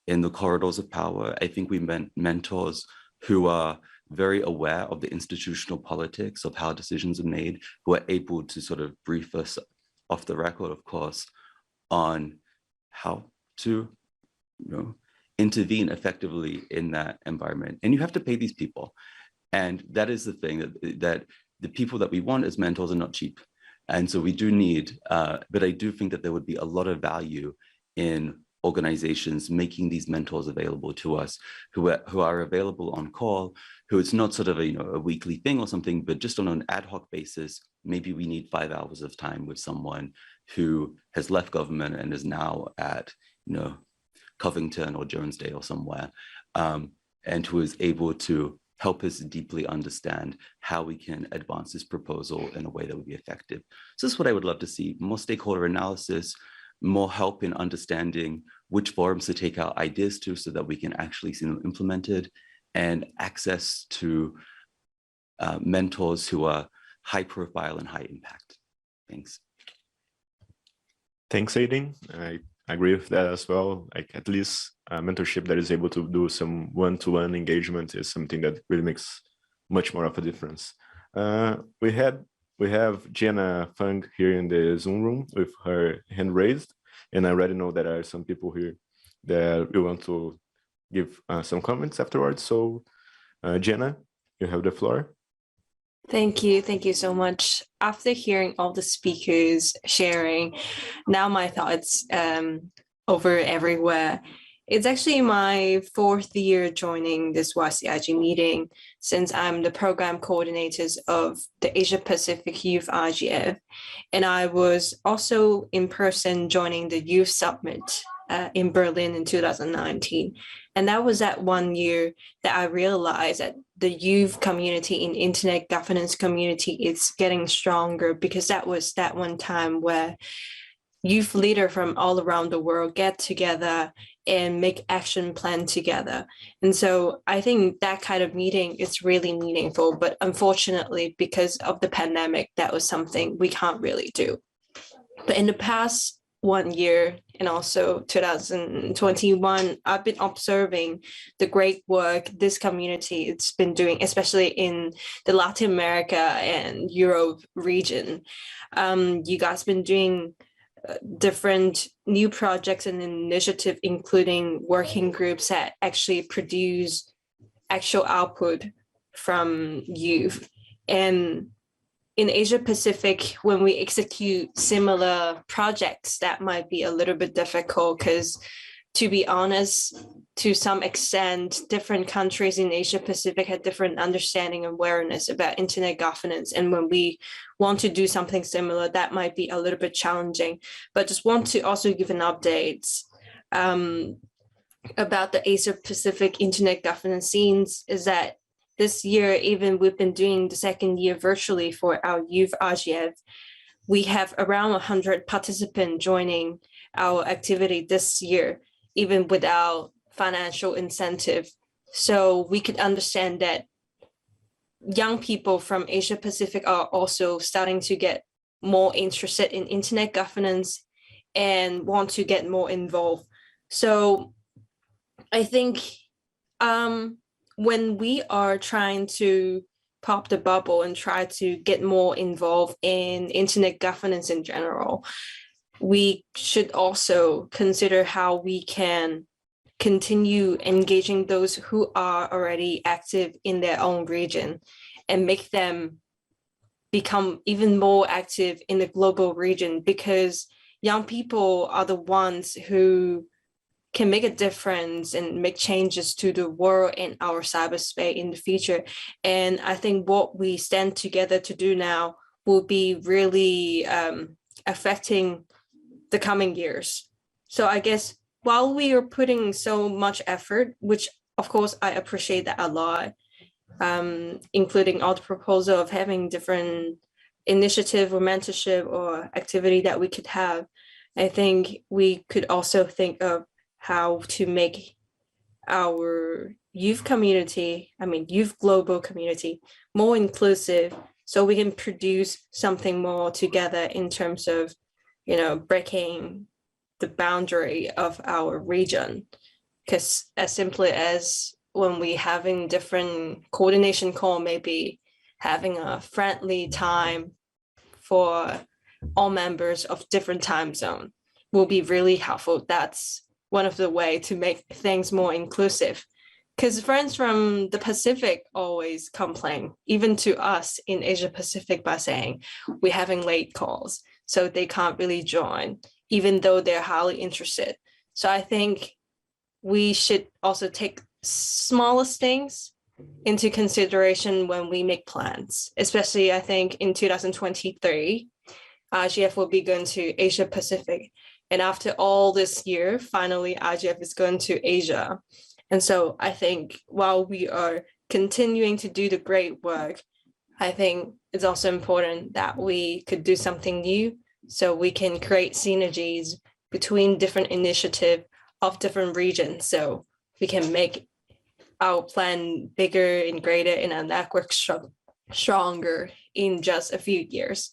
in the corridors of power. I think we meant mentors who are very aware of the institutional politics of how decisions are made, who are able to sort of brief us off the record, of course, on how to intervene effectively in that environment. And you have to pay these people. And that is the thing, that the people that we want as mentors are not cheap. And so we do need, but I do think that there would be a lot of value in organizations making these mentors available to us, who are available on call, who it's not sort of a weekly thing or something, but just on an ad hoc basis. Maybe we need 5 hours of time with someone who has left government and is now at Covington or Jonesdale or somewhere, and who is able to help us deeply understand how we can advance this proposal in a way that would be effective. So this is what I would love to see: more stakeholder analysis, more help in understanding which forums to take our ideas to so that we can actually see them implemented, and access to mentors who are high profile and high impact. Thanks. Thanks, Aiden. I agree with that as well. Like, at least mentorship that is able to do some one-to-one engagement is something that really makes much more of a difference. We have Jenna Fung here in the Zoom room with her hand raised, and I already know there are some people here that will want to give some comments afterwards. So Jenna, you have the floor. Thank you so much. After hearing all the speakers sharing, now my thoughts over everywhere. It's actually my 4th year joining this YCIG meeting, since I'm the program coordinators of the Asia Pacific Youth IGF. And I was also in person joining the Youth Summit in Berlin in 2019. And that was that 1 year that I realized that the youth community in internet governance community is getting stronger, because that was that one time where youth leaders from all around the world get together and make action plan together. And so I think that kind of meeting is really meaningful, but unfortunately, because of the pandemic, that was something we can't really do. But in the past 1 year and also 2021, I've been observing the great work this community has been doing, especially in the Latin America and Europe region. You guys been doing different new projects and initiatives, including working groups that actually produce actual output from youth. And in Asia Pacific, when we execute similar projects, that might be a little bit difficult because, to be honest, to some extent, different countries in Asia Pacific had different understanding and awareness about internet governance. And when we want to do something similar, that might be a little bit challenging. But just want to also give an update about the Asia Pacific internet governance scenes is that this year, even we've been doing the second year virtually for our youth IGF, we have around 100 participants joining our activity this year, even without financial incentive. So we could understand that young people from Asia Pacific are also starting to get more interested in internet governance and want to get more involved. So I think when we are trying to pop the bubble and try to get more involved in internet governance in general, we should also consider how we can continue engaging those who are already active in their own region and make them become even more active in the global region, because young people are the ones who can make a difference and make changes to the world and our cyberspace in the future. And I think what we stand together to do now will be really affecting the coming years. So I guess while we are putting so much effort, which of course I appreciate that a lot, including all the proposal of having different initiative or mentorship or activity that we could have, I think we could also think of how to make our youth community, youth global community, more inclusive, so we can produce something more together in terms of, breaking the boundary of our region. Because as simply as when we having different coordination call, maybe having a friendly time for all members of different time zone will be really helpful. That's one of the way to make things more inclusive. Because friends from the Pacific always complain, even to us in Asia Pacific, by saying we're having late calls, so they can't really join, even though they're highly interested. So I think we should also take smallest things into consideration when we make plans, especially I think in 2023, IGF will be going to Asia Pacific. And after all this year, finally, IGF is going to Asia. And so I think while we are continuing to do the great work, I think it's also important that we could do something new so we can create synergies between different initiatives of different regions, so we can make our plan bigger and greater and our network stronger in just a few years.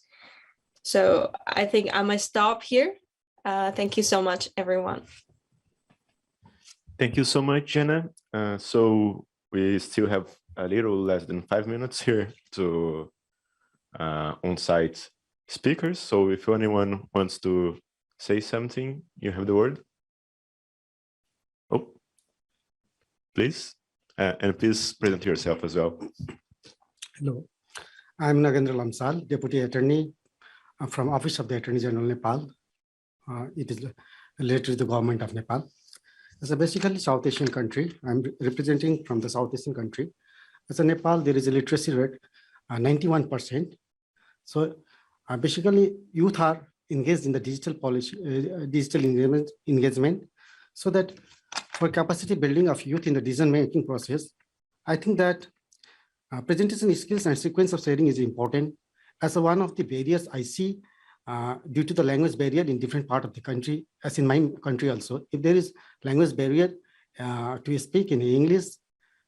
So I think I might stop here. Thank you so much, everyone. Thank you so much, Jenna. So we still have a little less than 5 minutes here to on-site speakers. So if anyone wants to say something, you have the word. Oh, please. And please present yourself as well. Hello, I'm Nagendra Lamsal, Deputy Attorney from Office of the Attorney General, Nepal. It is related to the government of Nepal. As a basically South Asian country, I'm representing from the South Asian country. As a Nepal, there is a literacy rate 91%. So basically, youth are engaged in the digital policy, digital engagement, so that for capacity building of youth in the decision-making process, I think that presentation skills and sequence of sharing is important. As one of the barriers I see due to the language barrier in different part of the country, as in my country also, if there is language barrier to speak in English,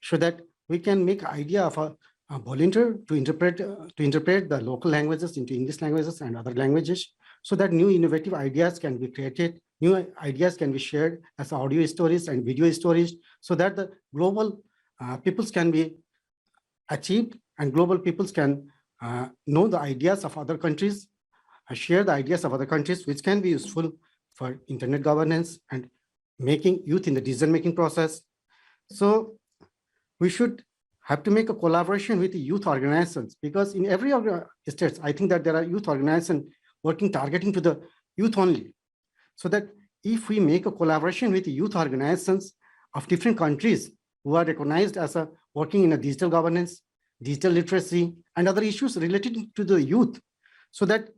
so that we can make idea of a volunteer to interpret the local languages into English languages and other languages, so that new innovative ideas can be created, new ideas can be shared as audio stories and video stories, so that the global peoples can be achieved and global peoples can know the ideas of other countries, share the ideas of other countries, which can be useful for internet governance and making youth in the decision-making process. So we should have to make a collaboration with the youth organizations, because in every states, I think that there are youth organizations working targeting to the youth only. So that if we make a collaboration with the youth organizations of different countries who are recognized as working in a digital governance, digital literacy, and other issues related to the youth, so that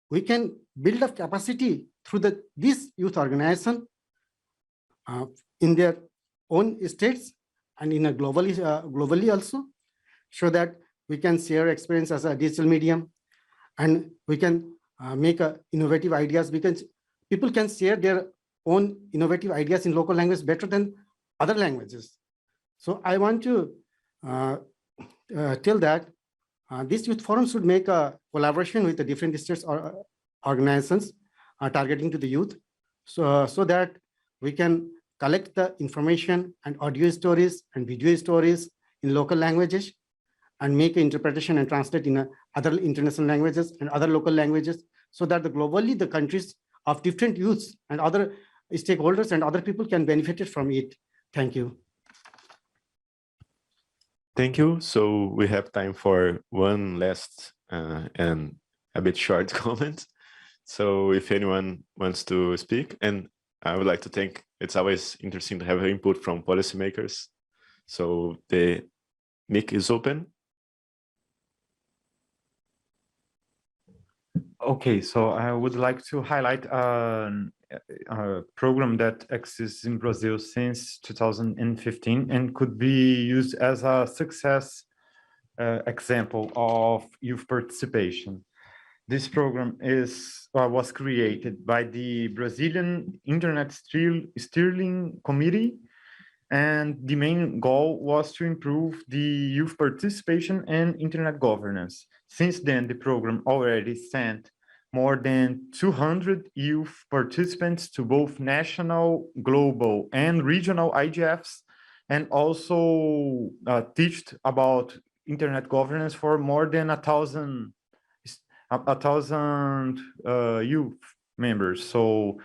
we can build up capacity through this youth organization in their own states and in a globally also, so that we can share experience as a digital medium, and we can make innovative ideas, because people can share their own innovative ideas in local language better than other languages. So I want to tell that this youth forum should make a collaboration with the different states or organizations targeting to the youth, so that we can collect the information and audio stories and video stories in local languages and make interpretation and translate in other international languages and other local languages, so that globally the countries of different youths and other stakeholders and other people can benefit from it. Thank you. Thank you. So we have time for one last and a bit short comment. So if anyone wants to speak, and I would like to thank, it's always interesting to have input from policymakers. So the mic is open. Okay, so I would like to highlight a program that exists in Brazil since 2015 and could be used as a success example of youth participation. This program was created by the Brazilian Internet Steering Committee, and the main goal was to improve the youth participation and internet governance. Since then, the program already sent more than 200 youth participants to both national, global, and regional IGFs, and also taught about internet governance for more than 1,000 youth members. So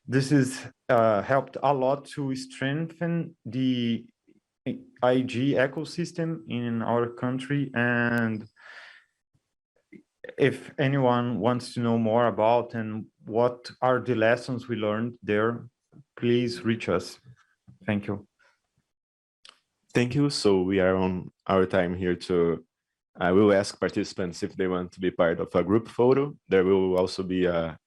this is helped a lot to strengthen the IG ecosystem in our country. And if anyone wants to know more about and what are the lessons we learned there, please reach us. Thank you. Thank you. So we are on our time here to, I will ask participants if they want to be part of a group photo. There will also be a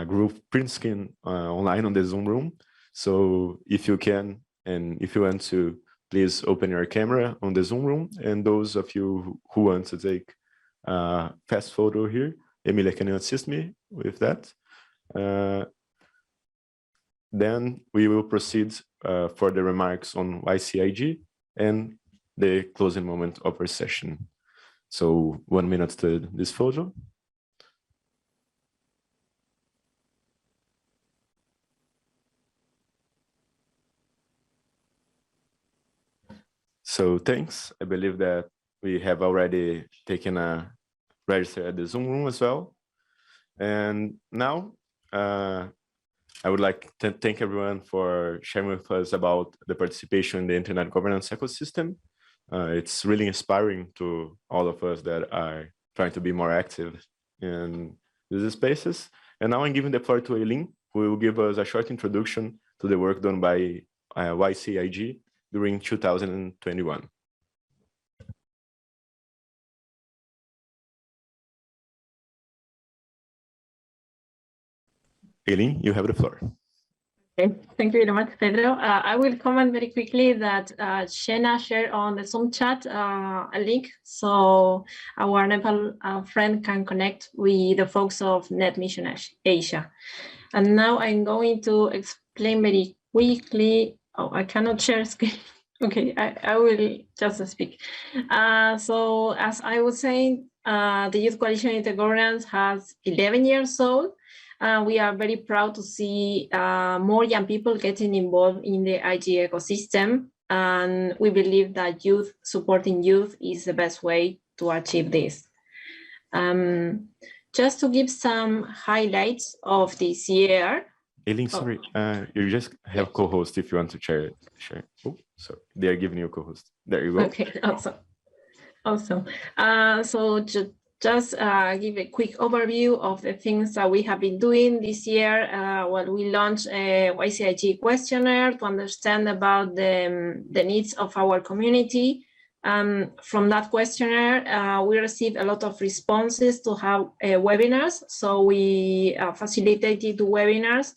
group print screen online on the Zoom room. So if you can, and if you want to, please open your camera on the Zoom room. And those of you who want to take a fast photo here, Emilia, can you assist me with that? Then we will proceed for the remarks on YCIG and the closing moment of our session. So 1 minute to this photo. So thanks. I believe that we have already taken a register at the Zoom room as well. And now I would like to thank everyone for sharing with us about the participation in the internet governance ecosystem. It's really inspiring to all of us that are trying to be more active in these spaces. And now I'm giving the floor to Eileen, who will give us a short introduction to the work done by YCIG during 2021. Eileen, you have the floor. Okay, thank you very much, Pedro. I will comment very quickly that Shena shared on the Zoom chat a link, so our Nepal friend can connect with the folks of Net Mission Asia. And now I'm going to explain very quickly. Oh, I cannot share screen. Okay, I will just speak. So as I was saying, the Youth Coalition Intergovernance has 11 years old. We are very proud to see more young people getting involved in the IG ecosystem. And we believe that supporting youth is the best way to achieve this. Just to give some highlights of this year. Eileen, sorry, you just have co-host if you want to share. Oh, sorry, they are giving you a co-host. There you go. Okay, awesome. So just give a quick overview of the things that we have been doing this year. Well, we launched a YCIG questionnaire to understand about the needs of our community. From that questionnaire, we received a lot of responses to have webinars. So we facilitated 2 webinars,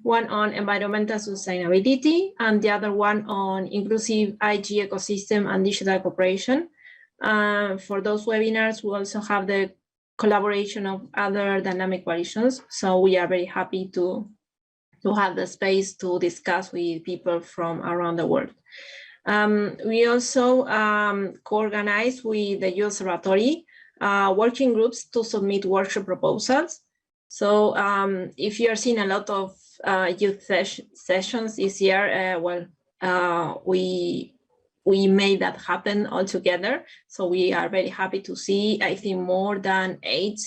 one on environmental sustainability and the other one on inclusive IG ecosystem and digital cooperation. For those webinars, we also have the collaboration of other dynamic coalitions. So we are very happy to have the space to discuss with people from around the world. We also co-organized with the Youth Observatory working groups to submit workshop proposals. So if you are seeing a lot of youth sessions this year, we made that happen all together. So we are very happy to see, I think, more than 8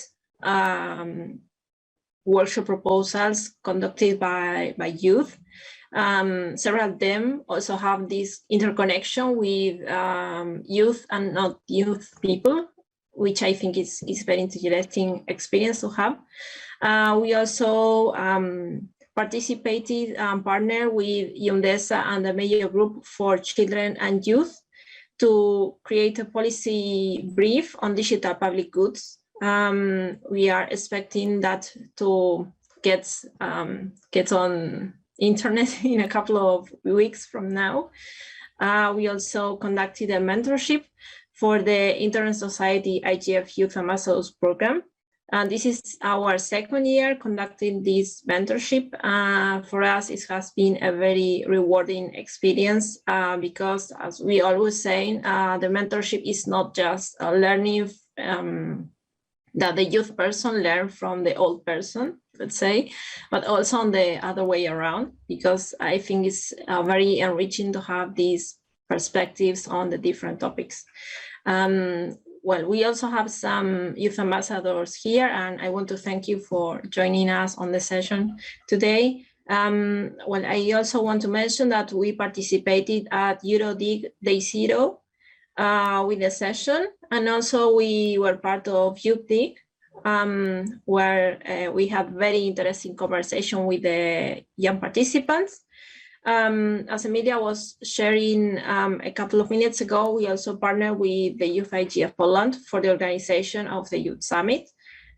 workshop proposals conducted by youth. Several of them also have this interconnection with youth and not youth people, which I think is very interesting experience to have. We also participated and partnered with UNDESA and the Emelia Group for Children and Youth to create a policy brief on digital public goods. We are expecting that to get on internet in a couple of weeks from now. We also conducted a mentorship for the Internet Society IGF Youth Ambassadors Program. And this is our 2nd year conducting this mentorship. For us, it has been a very rewarding experience because, as we always say, the mentorship is not just learning that the youth person learn from the old person, let's say, but also on the other way around, because I think it's very enriching to have these perspectives on the different topics. Well, we also have some youth ambassadors here, and I want to thank you for joining us on the session today. Well, I also want to mention that we participated at EuroDig Day 0 with the session, and also we were part of YCIG, where we had very interesting conversation with the young participants. As Emilia was sharing a couple of minutes ago, we also partnered with the Youth IGF Poland for the organization of the Youth Summit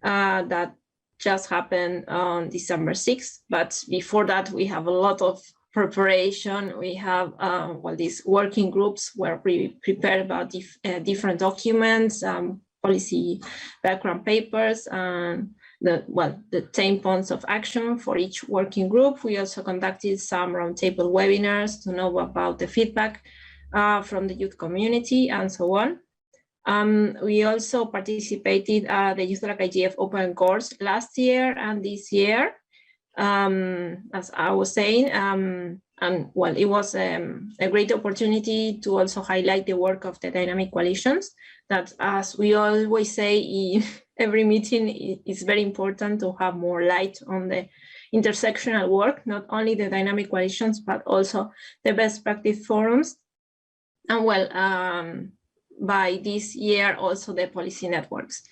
that just happened on December 6th. But before that, we have a lot of preparation. We have these working groups where we prepare about different documents, policy background papers, and the 10 points of action for each working group. We also conducted some roundtable webinars to know about the feedback from the youth community and so on. We also participated at the Youth IGF Open Course last year and this year, as I was saying, it was a great opportunity to also highlight the work of the dynamic coalitions that, as we always say in every meeting, it's very important to have more light on the intersectional work, not only the dynamic coalitions, but also the best practice forums. And by this year, also the policy networks.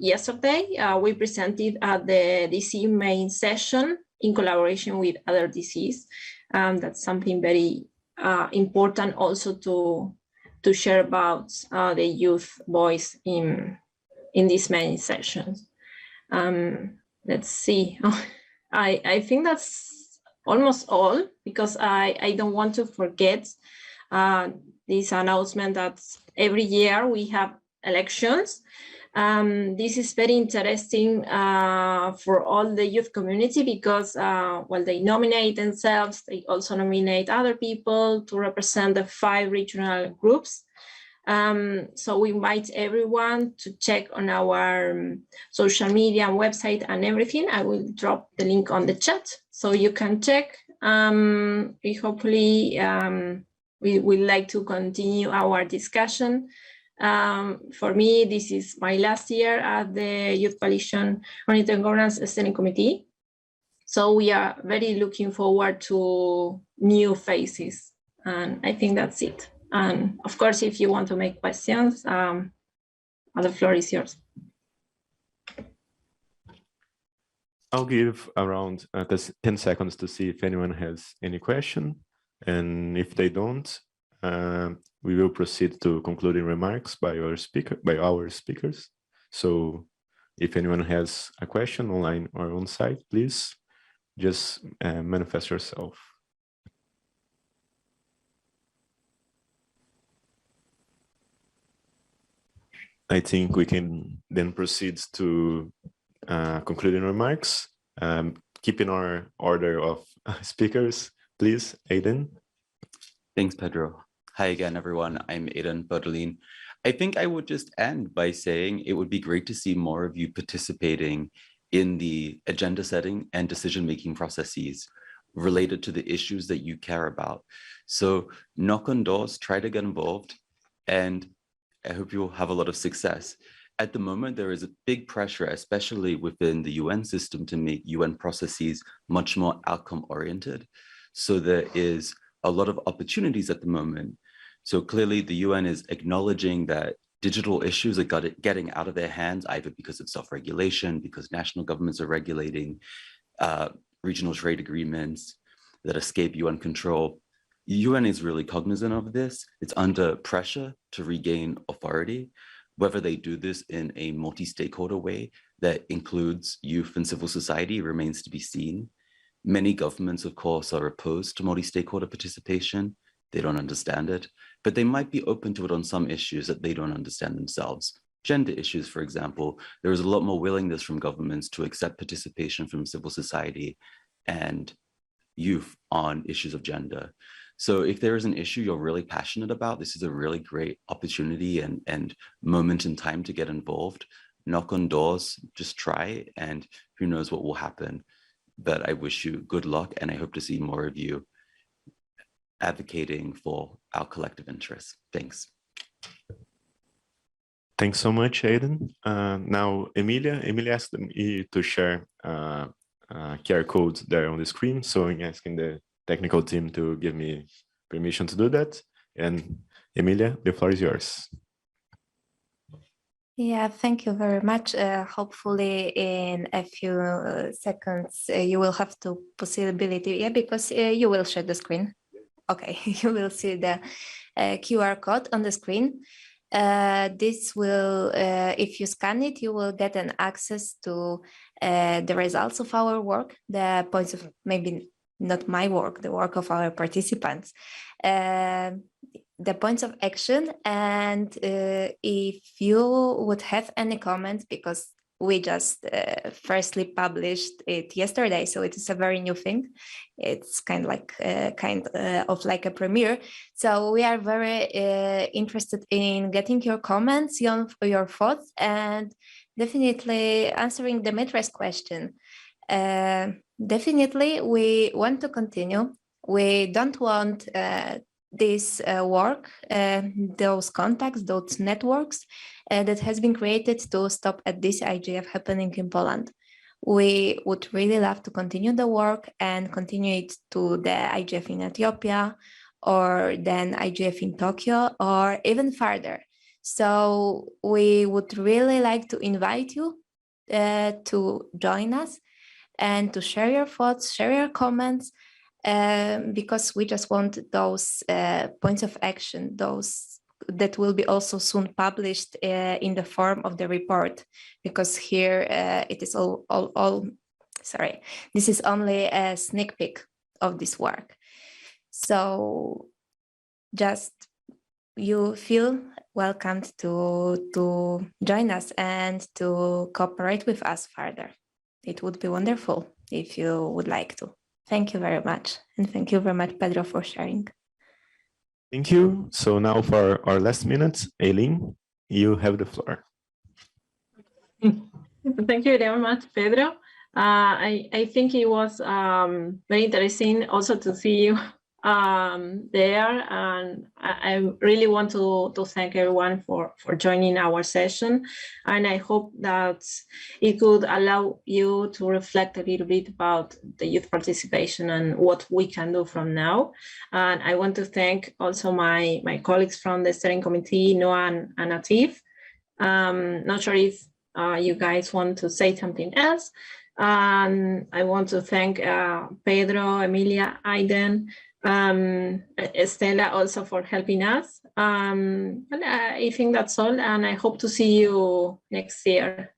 Yesterday, we presented at the DC main session in collaboration with other DCs. That's something very important also to share about the youth voice in these main sessions. Let's see. I think that's almost all, because I don't want to forget this announcement that every year we have elections. This is very interesting for all the youth community, because while they nominate themselves, they also nominate other people to represent the 5 regional groups. So we invite everyone to check on our social media and website and everything. I will drop the link on the chat so you can check. We hopefully we would like to continue our discussion. For me, this is my last year at the Youth Coalition Monitoring Governance Steering Committee. So we are very looking forward to new phases. And I think that's it. And of course, if you want to make questions, the floor is yours. I'll give around 10 seconds to see if anyone has any question. And if they don't, we will proceed to concluding remarks by our speakers. So if anyone has a question online or on site, please just manifest yourself. I think we can then proceed to concluding remarks. Keeping our order of speakers, please, Aiden. Thanks, Pedro. Hi again, everyone. I'm Aidenvardulin. I think I would just end by saying it would be great to see more of you participating in the agenda setting and decision-making processes related to the issues that you care about. So knock on doors, try to get involved, and I hope you'll have a lot of success. At the moment, there is a big pressure, especially within the UN system, to make UN processes much more outcome-oriented. So there is a lot of opportunities at the moment. So clearly the UN is acknowledging that digital issues are getting out of their hands, either because of self-regulation, because national governments are regulating regional trade agreements that escape UN control. UN is really cognizant of this. It's under pressure to regain authority. Whether they do this in a multi-stakeholder way that includes youth and civil society remains to be seen. Many governments, of course, are opposed to multi-stakeholder participation. They don't understand it, but they might be open to it on some issues that they don't understand themselves. Gender issues, for example, there is a lot more willingness from governments to accept participation from civil society and youth on issues of gender. So if there is an issue you're really passionate about, this is a really great opportunity and moment in time to get involved. Knock on doors, just try, and who knows what will happen. But I wish you good luck, and I hope to see more of you advocating for our collective interests. Thanks. Thanks so much, Aiden. Now, Emilia asked me to share QR codes there on the screen, so I'm asking the technical team to give me permission to do that. And Emilia, the floor is yours. Yeah, thank you very much. Hopefully in a few seconds, you will have the possibility, yeah, because you will share the screen. Okay, you will see the QR code on the screen. This will, if you scan it, you will get an access to the results of our work, the points of, maybe not my work, the work of our participants, the points of action. And if you would have any comments, because we just firstly published it yesterday, so it is a very new thing. It's kind of like a premiere. So we are very interested in getting your comments, your thoughts, and definitely answering Dimitri's question. Definitely, we want to continue. We don't want this work, those contacts, those networks that has been created to stop at this IGF happening in Poland. We would really love to continue the work and continue it to the IGF in Ethiopia, or then IGF in Tokyo, or even further. So we would really like to invite you to join us and to share your thoughts, share your comments, because we just want those points of action, those that will be also soon published in the form of the report, because here it is all sorry, this is only a sneak peek of this work. So just you feel welcomed to join us and to cooperate with us further. It would be wonderful if you would like to. Thank you very much. And thank you very much, Pedro, for sharing. Thank you. So now for our last minutes, Eileen, you have the floor. Thank you very much, Pedro. I think it was very interesting also to see you there, and I really want to thank everyone for joining our session, and I hope that it could allow you to reflect a little bit about the youth participation and what we can do from now. And I want to thank also my colleagues from the steering committee, Noah and Atif. Not sure if you guys want to say something else. I want to thank Pedro, Emilia, Aiden, Stella also for helping us. And I think that's all, and I hope to see you next year.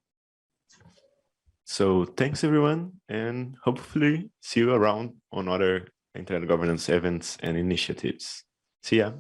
So thanks everyone, and hopefully see you around on other internet governance events and initiatives. See ya.